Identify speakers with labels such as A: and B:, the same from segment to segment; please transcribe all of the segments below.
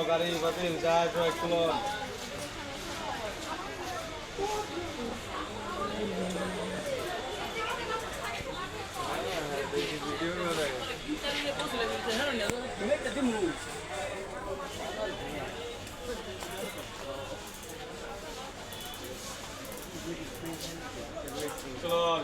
A: গাড়ি বাতিল যা চলুন। চলুন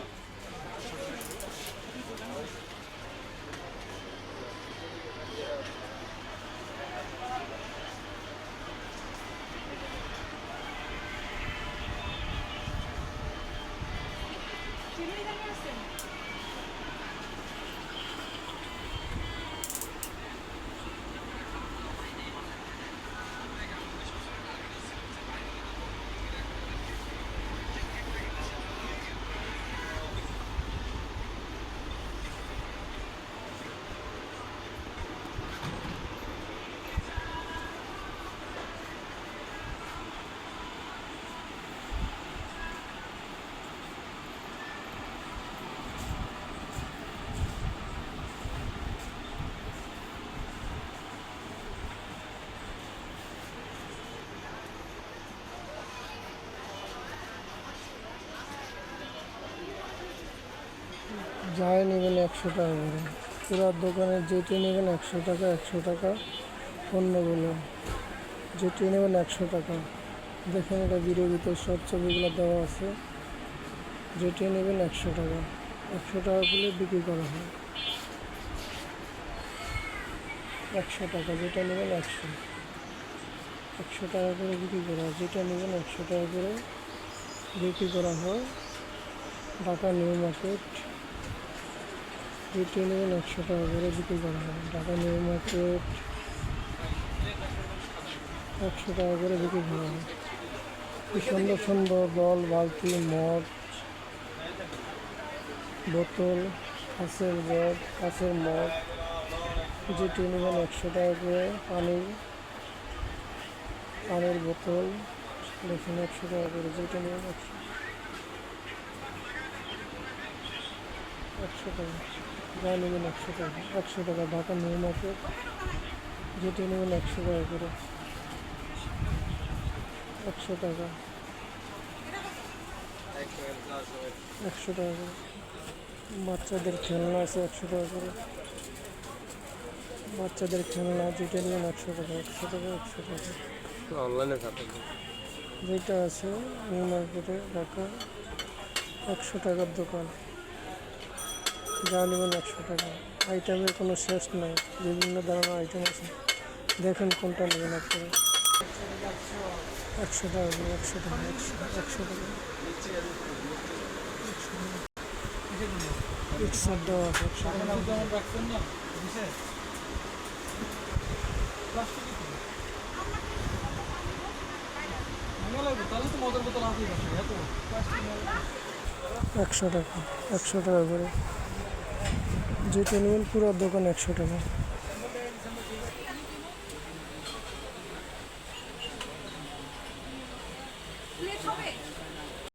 B: যাই নেবেন 100 টাকা করে, পুরো দোকানের যেটি নেবেন 100 টাকা, 100 টাকা পণ্যগুলো যেটি নেবেন 100 টাকা। দেখেন এটা ভিডিওর ভিতরে সব ছবিগুলো দেওয়া আছে। যেটি নেবেন 100 টাকা, 100 টাকা করে বিক্রি করা হয়। 100 টাকা যেটা নেবেন 100 টাকা করে বিক্রি করা হয়। যেটা নেবেন 100 টাকা করে বিক্রি করা হয়। Dhaka new market. যেটি নেবেন 100 টাকা করে বিক্রি করা হয়। ঢাকা নিউ মার্কেট 100 টাকা করে বিক্রি করা হয়। কি সুন্দর সুন্দর বল, বালতি, মগ, বোতল, কাঁচের জগ, কাঁচের মগ। যেটি নেবেন 100 টাকা করে। পানির বোতল দেখুন 100 টাকা করে। যেটা নেবেন 100 টাকা, যা নেবেন 100 টাকা, 100 টাকা। Dhaka new market. যেটি নেবেন 100 টাকা করে, 100 টাকা, 100 টাকা করে। বাচ্চাদের খেলনা আছে 100 টাকা করে। বাচ্চাদের খেলনা যেটা নেবেন 100 টাকা, 100 টাকা, 100 টাকা।
A: অনলাইনে খাতা
B: যেটা আছে নিউ মার্কেটে ঢাকা 100 টাকার দোকান, যা নেবেন 100 টাকা। আইটেমের কোনো শেষ নাই, বিভিন্ন ধরনের আইটেম আছে। দেখেন কোনটা নেবেন আপনারা। 100 টাকা করে, 100 টাকা, 100 টাকা। মিক্সার দেওয়া আছে 100 টাকা। 100 টাকা, 100 টাকা করে। যেটা নেবেন পুরো দোকান 100 টাকা।